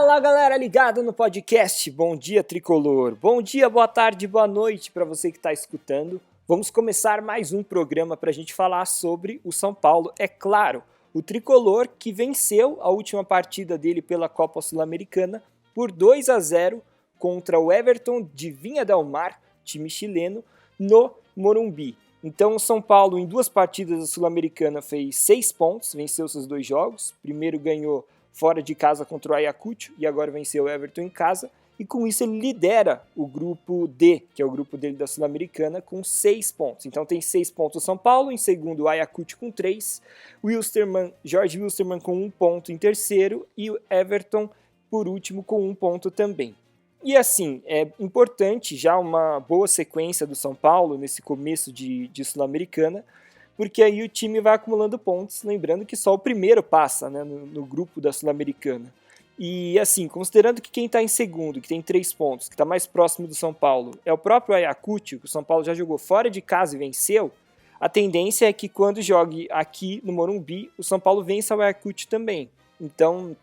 Fala galera ligada no podcast, bom dia tricolor, bom dia, boa tarde, boa noite para você que está escutando. Vamos começar mais um programa para a gente falar sobre o São Paulo, é claro, o tricolor que venceu a última partida dele pela Copa Sul-Americana por 2-0 contra o Everton de Vinha del Mar, time chileno, no Morumbi. Então o São Paulo em duas partidas da Sul-Americana fez 6 pontos, venceu seus 2 jogos, primeiro ganhou fora de casa contra o Ayacucho e agora venceu o Everton em casa, e com isso ele lidera o grupo D, que é o grupo dele da Sul-Americana, com 6 pontos. Então tem 6 pontos o São Paulo, em segundo o Ayacucho com 3, Jorge Wilstermann com 1 ponto em terceiro e o Everton por último com 1 ponto também. E assim, é importante já uma boa sequência do São Paulo nesse começo de Sul-Americana, porque aí o time vai acumulando pontos, lembrando que só o primeiro passa, né, no grupo da Sul-Americana. E assim, considerando que quem está em segundo, que tem 3 pontos, que está mais próximo do São Paulo, é o próprio Ayacucho, que o São Paulo já jogou fora de casa e venceu, a tendência é que quando jogue aqui no Morumbi, o São Paulo vença o Ayacucho também. Então,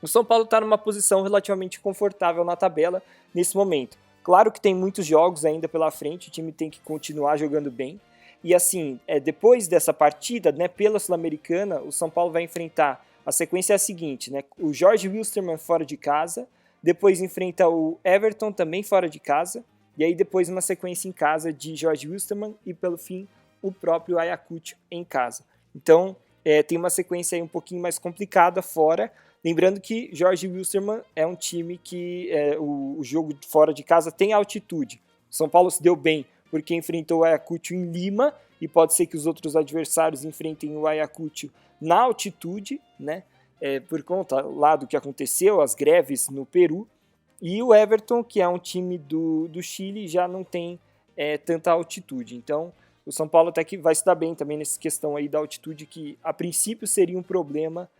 o São Paulo está numa posição relativamente confortável na tabela nesse momento. Claro que tem muitos jogos ainda pela frente, o time tem que continuar jogando bem. E assim, depois dessa partida, né, pela Sul-Americana, o São Paulo vai enfrentar, a sequência é a seguinte, né, o Jorge Wilstermann fora de casa, depois enfrenta o Everton também fora de casa, e aí depois uma sequência em casa de Jorge Wilstermann e pelo fim o próprio Ayacucho em casa. Então tem uma sequência aí um pouquinho mais complicada fora, lembrando que Jorge Wilstermann é um time que o jogo fora de casa tem altitude. O São Paulo se deu bem porque enfrentou o Ayacucho em Lima, e pode ser que os outros adversários enfrentem o Ayacucho na altitude, né, por conta lá do que aconteceu, as greves no Peru, e o Everton, que é um time do Chile, já não tem tanta altitude. Então, o São Paulo até que vai se dar bem também nessa questão aí da altitude, que a princípio seria um problema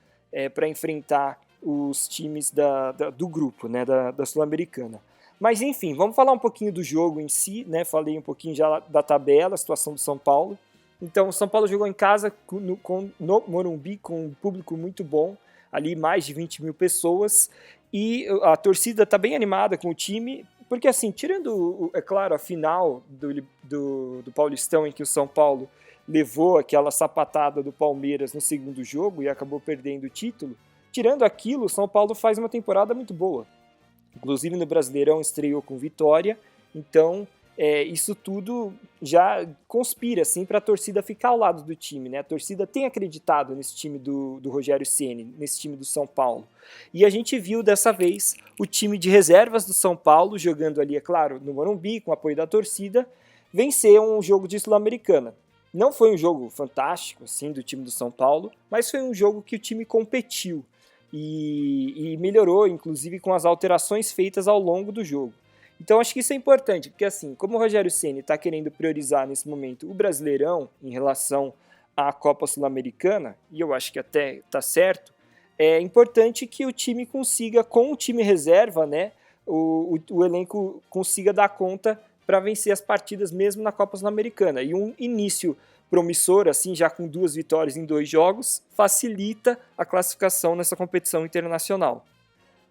para enfrentar os times do grupo, né, da Sul-Americana. Mas enfim, vamos falar um pouquinho do jogo em si, né? Falei um pouquinho já da tabela, a situação do São Paulo. Então, o São Paulo jogou em casa no Morumbi com um público muito bom, ali mais de 20 mil pessoas, e a torcida está bem animada com o time, porque assim, tirando, é claro, a final do Paulistão, em que o São Paulo levou aquela sapatada do Palmeiras no segundo jogo e acabou perdendo o título, tirando aquilo, o São Paulo faz uma temporada muito boa. Inclusive no Brasileirão estreou com vitória, então isso tudo já conspira assim, para a torcida ficar ao lado do time, né? A torcida tem acreditado nesse time do Rogério Ceni, nesse time do São Paulo. E a gente viu dessa vez o time de reservas do São Paulo, jogando ali, é claro, no Morumbi, com apoio da torcida, vencer um jogo de Sul-Americana. Não foi um jogo fantástico assim, do time do São Paulo, mas foi um jogo que o time competiu. E melhorou, inclusive, com as alterações feitas ao longo do jogo. Então acho que isso é importante, porque assim, como o Rogério Ceni está querendo priorizar nesse momento o Brasileirão em relação à Copa Sul-Americana, e eu acho que até está certo, é importante que o time consiga, com o time reserva, né, o elenco consiga dar conta para vencer as partidas mesmo na Copa Sul-Americana. E um início promissor, assim, já com 2 vitórias em 2 jogos, facilita a classificação nessa competição internacional.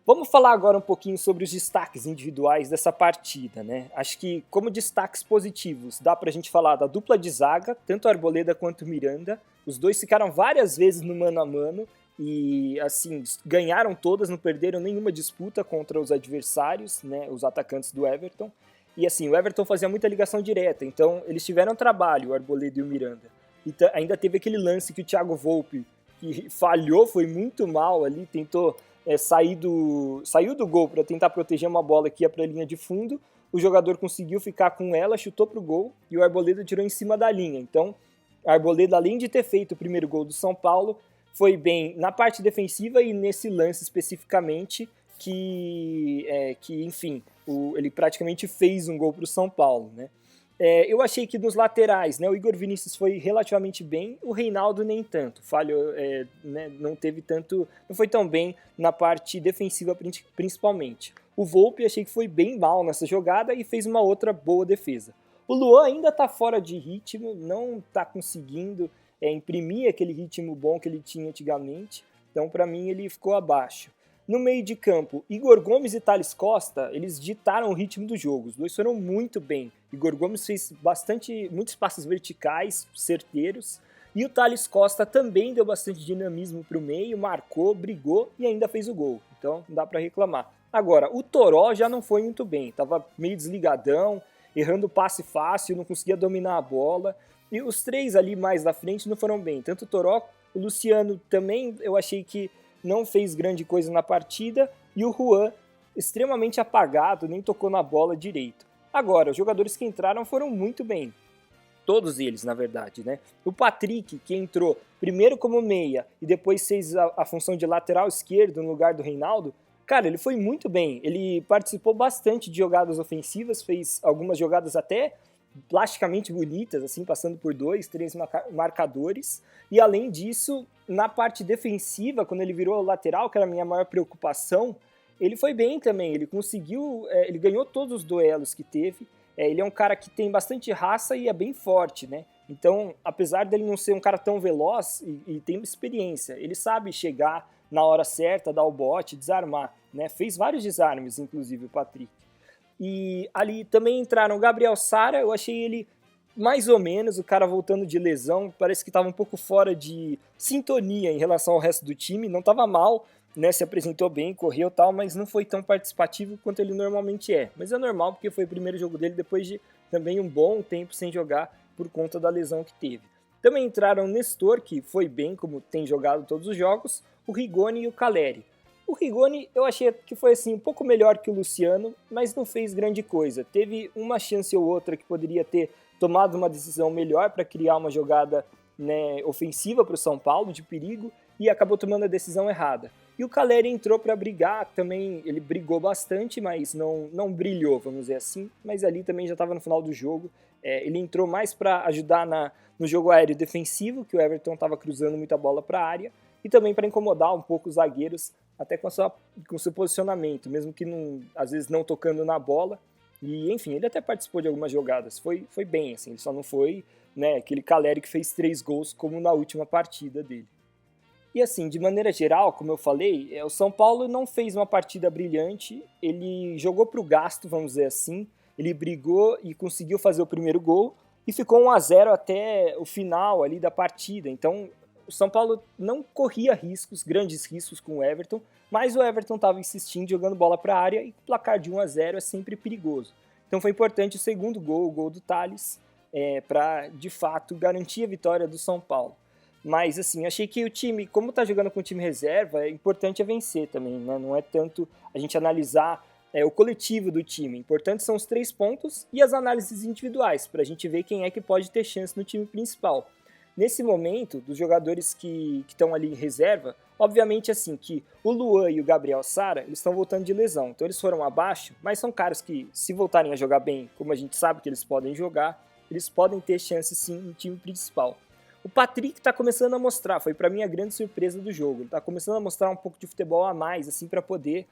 Vamos falar agora um pouquinho sobre os destaques individuais dessa partida, né? Acho que como destaques positivos dá pra gente falar da dupla de zaga, tanto Arboleda quanto Miranda. Os dois ficaram várias vezes no mano a mano e assim, ganharam todas, não perderam nenhuma disputa contra os adversários, né, os atacantes do Everton. E assim, o Everton fazia muita ligação direta, então eles tiveram trabalho, o Arboleda e o Miranda. E ainda teve aquele lance que o Thiago Volpi, que falhou, foi muito mal ali, tentou saiu do gol para tentar proteger uma bola que ia para a linha de fundo, o jogador conseguiu ficar com ela, chutou para o gol e o Arboleda tirou em cima da linha. Então, o Arboleda, além de ter feito o primeiro gol do São Paulo, foi bem na parte defensiva e nesse lance especificamente que enfim, ele praticamente fez um gol para o São Paulo, né? Eu achei que nos laterais, né, o Igor Vinícius foi relativamente bem, o Reinaldo nem tanto, falhou, né, não foi tão bem na parte defensiva principalmente. O Volpi achei que foi bem mal nessa jogada e fez uma outra boa defesa. O Luan ainda está fora de ritmo, não está conseguindo imprimir aquele ritmo bom que ele tinha antigamente, então para mim ele ficou abaixo. No meio de campo, Igor Gomes e Thales Costa, eles ditaram o ritmo do jogo. Os dois foram muito bem. Igor Gomes fez muitos passes verticais, certeiros. E o Thales Costa também deu bastante dinamismo para o meio, marcou, brigou e ainda fez o gol. Então não dá para reclamar. Agora, o Toró já não foi muito bem. Estava meio desligadão, errando passe fácil, não conseguia dominar a bola. E os três ali mais da frente não foram bem. Tanto o Toró, o Luciano também eu achei que não fez grande coisa na partida, e o Juan, extremamente apagado, nem tocou na bola direito. Agora, os jogadores que entraram foram muito bem. Todos eles, na verdade, né? O Patrick, que entrou primeiro como meia e depois fez a função de lateral esquerdo no lugar do Reinaldo, cara, ele foi muito bem. Ele participou bastante de jogadas ofensivas, fez algumas jogadas até plasticamente bonitas, assim, passando por 2, 3 marcadores. E além disso, na parte defensiva, quando ele virou lateral, que era a minha maior preocupação, ele foi bem também. Ele conseguiu, ele ganhou todos os duelos que teve. Ele é um cara que tem bastante raça e é bem forte, né? Então, apesar dele não ser um cara tão veloz e tem experiência, ele sabe chegar na hora certa, dar o bote, desarmar, né? Fez vários desarmes, inclusive, o Patrick. E ali também entraram o Gabriel Sara, eu achei ele mais ou menos, o cara voltando de lesão, parece que estava um pouco fora de sintonia em relação ao resto do time, não estava mal, né, se apresentou bem, correu e tal, mas não foi tão participativo quanto ele normalmente é. Mas é normal porque foi o primeiro jogo dele depois de também um bom tempo sem jogar por conta da lesão que teve. Também entraram o Nestor, que foi bem, como tem jogado todos os jogos, o Rigoni e o Caleri. O Rigoni eu achei que foi assim um pouco melhor que o Luciano, mas não fez grande coisa. Teve uma chance ou outra que poderia ter tomado uma decisão melhor para criar uma jogada, né, ofensiva para o São Paulo, de perigo, e acabou tomando a decisão errada. E o Caleri entrou para brigar, também ele brigou bastante, mas não brilhou, vamos dizer assim, mas ali também já estava no final do jogo. Ele entrou mais para ajudar no jogo aéreo defensivo, que o Everton estava cruzando muita bola para a área, e também para incomodar um pouco os zagueiros, até com o seu posicionamento, mesmo que às vezes não tocando na bola. E enfim, ele até participou de algumas jogadas, foi bem, assim, ele só não foi, né, aquele Caleri que fez 3 gols como na última partida dele. E assim, de maneira geral, como eu falei, o São Paulo não fez uma partida brilhante, ele jogou para o gasto, vamos dizer assim, ele brigou e conseguiu fazer o primeiro gol e ficou 1-0 até o final ali da partida. Então, o São Paulo não corria grandes riscos com o Everton, mas o Everton estava insistindo, jogando bola para a área, e o placar de 1-0 é sempre perigoso. Então foi importante o segundo gol, o gol do Thales, para, de fato, garantir a vitória do São Paulo. Mas, assim, achei que o time, como está jogando com o time reserva, é importante vencer também, né? Não é tanto a gente analisar o coletivo do time. Importante são os 3 pontos e as análises individuais, para a gente ver quem é que pode ter chance no time principal. Nesse momento, dos jogadores que estão ali em reserva, obviamente assim, que o Luan e o Gabriel Sara, eles estão voltando de lesão, então eles foram abaixo, mas são caras que, se voltarem a jogar bem, como a gente sabe que eles podem jogar, eles podem ter chance sim no time principal. O Patrick está começando a mostrar, foi para mim a grande surpresa do jogo, ele está começando a mostrar um pouco de futebol a mais, assim, para poder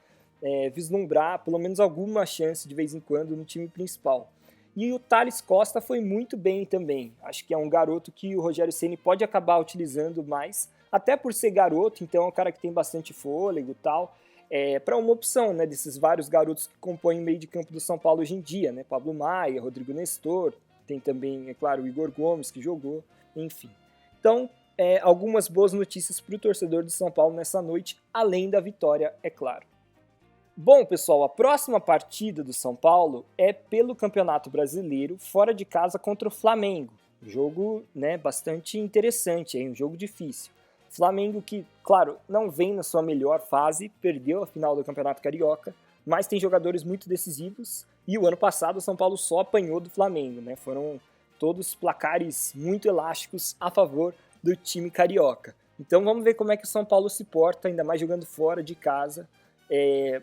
vislumbrar pelo menos alguma chance de vez em quando no time principal. E o Thales Costa foi muito bem também. Acho que é um garoto que o Rogério Ceni pode acabar utilizando mais, até por ser garoto, então é um cara que tem bastante fôlego e tal, para uma opção, né, desses vários garotos que compõem o meio de campo do São Paulo hoje em dia, né, Pablo Maia, Rodrigo Nestor, tem também, é claro, o Igor Gomes que jogou, enfim. Então, algumas boas notícias para o torcedor do São Paulo nessa noite, além da vitória, é claro. Bom, pessoal, a próxima partida do São Paulo é pelo Campeonato Brasileiro, fora de casa contra o Flamengo. Jogo, né, bastante interessante, um jogo difícil. Flamengo que, claro, não vem na sua melhor fase, perdeu a final do Campeonato Carioca, mas tem jogadores muito decisivos e o ano passado o São Paulo só apanhou do Flamengo, né? Foram todos placares muito elásticos a favor do time carioca. Então vamos ver como é que o São Paulo se porta, ainda mais jogando fora de casa.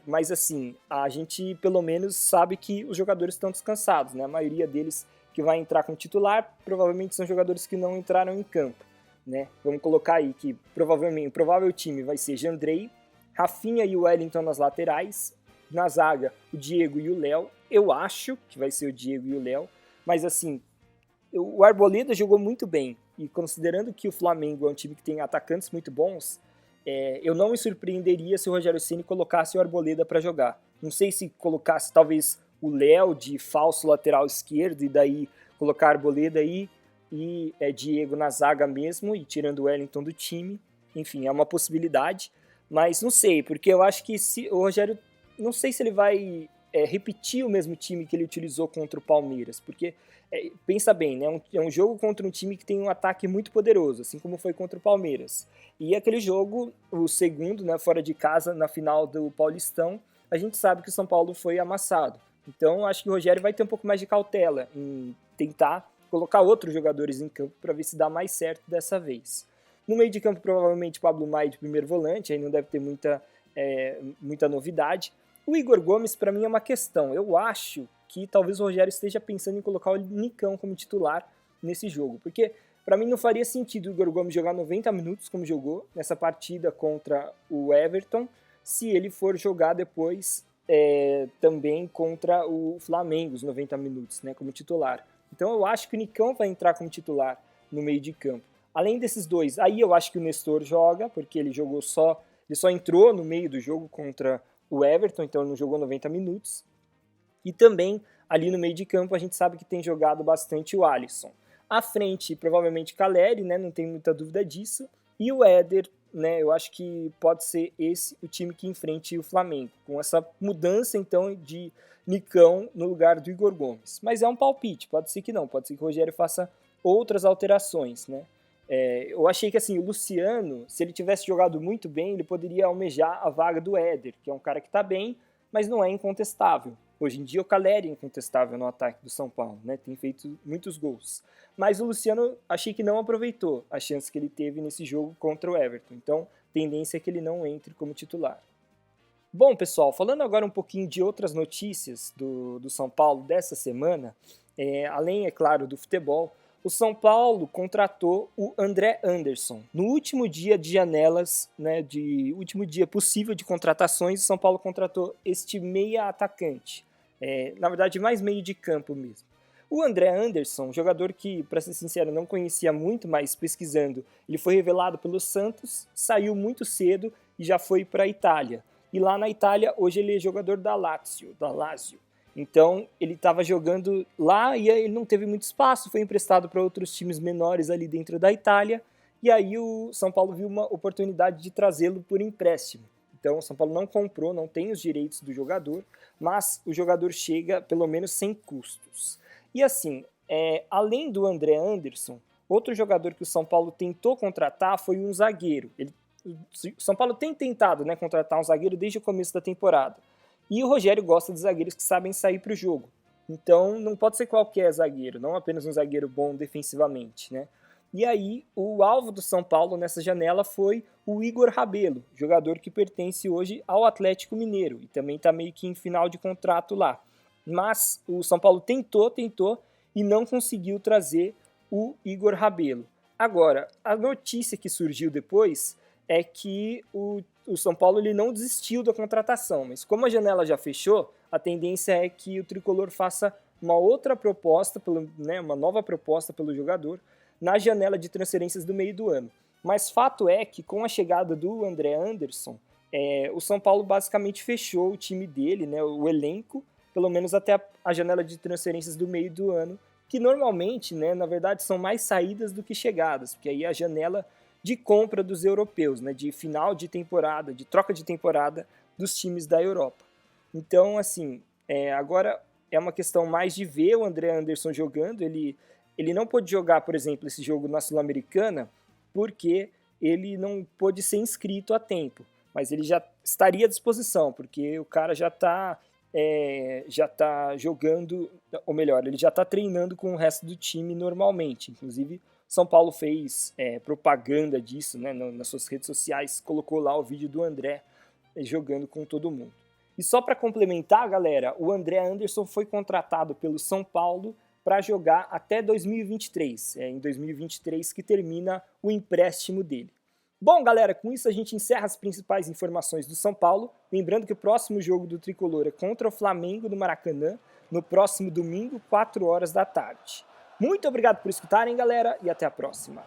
Mas assim, a gente pelo menos sabe que os jogadores estão descansados, né? A maioria deles que vai entrar como titular provavelmente são jogadores que não entraram em campo, né? Vamos colocar aí que provavelmente o provável time vai ser Jandrei, Rafinha e o Wellington nas laterais, na zaga o Diego e o Léo. Eu acho que vai ser o Diego e o Léo, mas assim, o Arboleda jogou muito bem e considerando que o Flamengo é um time que tem atacantes muito bons, eu não me surpreenderia se o Rogério Ceni colocasse o Arboleda para jogar. Não sei se colocasse talvez o Léo de falso lateral esquerdo e daí colocar Arboleda aí e Diego na zaga mesmo e tirando o Wellington do time. Enfim, é uma possibilidade, mas não sei, porque eu acho que se o Rogério, não sei se ele vai repetir o mesmo time que ele utilizou contra o Palmeiras, porque pensa bem, né? É um jogo contra um time que tem um ataque muito poderoso, assim como foi contra o Palmeiras. E aquele jogo, o segundo, né, fora de casa, na final do Paulistão, a gente sabe que o São Paulo foi amassado. Então, acho que o Rogério vai ter um pouco mais de cautela em tentar colocar outros jogadores em campo para ver se dá mais certo dessa vez. No meio de campo, provavelmente, Pablo Maia de primeiro volante, aí não deve ter muita novidade. O Igor Gomes, para mim, é uma questão. Eu acho que talvez o Rogério esteja pensando em colocar o Nicão como titular nesse jogo, porque para mim não faria sentido o Igor Gomes jogar 90 minutos como jogou nessa partida contra o Everton, se ele for jogar depois também contra o Flamengo, os 90 minutos, né, como titular. Então eu acho que o Nicão vai entrar como titular no meio de campo. Além desses dois, aí eu acho que o Nestor joga, porque ele só entrou no meio do jogo contra o Everton, então ele não jogou 90 minutos. E também, ali no meio de campo, a gente sabe que tem jogado bastante o Alisson. À frente, provavelmente Caleri, né, não tem muita dúvida disso. E o Éder, né, eu acho que pode ser esse o time que enfrente o Flamengo, com essa mudança, então, de Nicão no lugar do Igor Gomes. Mas é um palpite, pode ser que não, pode ser que o Rogério faça outras alterações, né. Eu achei que assim, o Luciano, se ele tivesse jogado muito bem, ele poderia almejar a vaga do Éder, que é um cara que está bem, mas não é incontestável. Hoje em dia o Caleri é incontestável no ataque do São Paulo, né? Tem feito muitos gols. Mas o Luciano achei que não aproveitou a chance que ele teve nesse jogo contra o Everton. Então, tendência é que ele não entre como titular. Bom, pessoal, falando agora um pouquinho de outras notícias do São Paulo dessa semana, além, é claro, do futebol, o São Paulo contratou o André Anderson. No último dia de janelas, né, último dia possível de contratações, o São Paulo contratou este meia atacante. Na verdade, mais meio de campo mesmo. O André Anderson, jogador que, para ser sincero, não conhecia muito, mas pesquisando, ele foi revelado pelo Santos, saiu muito cedo e já foi para a Itália. E lá na Itália, hoje ele é jogador da Lazio. Então, ele estava jogando lá e ele não teve muito espaço, foi emprestado para outros times menores ali dentro da Itália, e aí o São Paulo viu uma oportunidade de trazê-lo por empréstimo. Então, o São Paulo não comprou, não tem os direitos do jogador, mas o jogador chega pelo menos sem custos. E assim, além do André Anderson, outro jogador que o São Paulo tentou contratar foi um zagueiro. O São Paulo tem tentado, né, contratar um zagueiro desde o começo da temporada. E o Rogério gosta de zagueiros que sabem sair para o jogo. Então, não pode ser qualquer zagueiro, não apenas um zagueiro bom defensivamente, né? E aí, o alvo do São Paulo nessa janela foi o Igor Rabelo, jogador que pertence hoje ao Atlético Mineiro e também está meio que em final de contrato lá. Mas o São Paulo tentou e não conseguiu trazer o Igor Rabelo. Agora, a notícia que surgiu depois é que o São Paulo ele não desistiu da contratação, mas como a janela já fechou, a tendência é que o Tricolor faça uma outra proposta, uma nova proposta pelo jogador na janela de transferências do meio do ano. Mas fato é que com a chegada do André Anderson, o São Paulo basicamente fechou o time dele, né, o elenco, pelo menos até a janela de transferências do meio do ano, que normalmente, né, na verdade, são mais saídas do que chegadas, porque aí a janela de compra dos europeus, né, de final de temporada, de troca de temporada dos times da Europa. Então, assim, agora é uma questão mais de ver o André Anderson jogando. Ele não pôde jogar, por exemplo, esse jogo na Sul-Americana porque ele não pôde ser inscrito a tempo, mas ele já estaria à disposição, porque o cara já está jogando, ou melhor, ele já está treinando com o resto do time normalmente. Inclusive, São Paulo fez propaganda disso, né, nas suas redes sociais, colocou lá o vídeo do André jogando com todo mundo. E só para complementar, galera, o André Anderson foi contratado pelo São Paulo para jogar até 2023. Em 2023 que termina o empréstimo dele. Bom, galera, com isso a gente encerra as principais informações do São Paulo. Lembrando que o próximo jogo do Tricolor é contra o Flamengo no Maracanã, no próximo domingo, 4 horas da tarde. Muito obrigado por escutarem, galera, e até a próxima.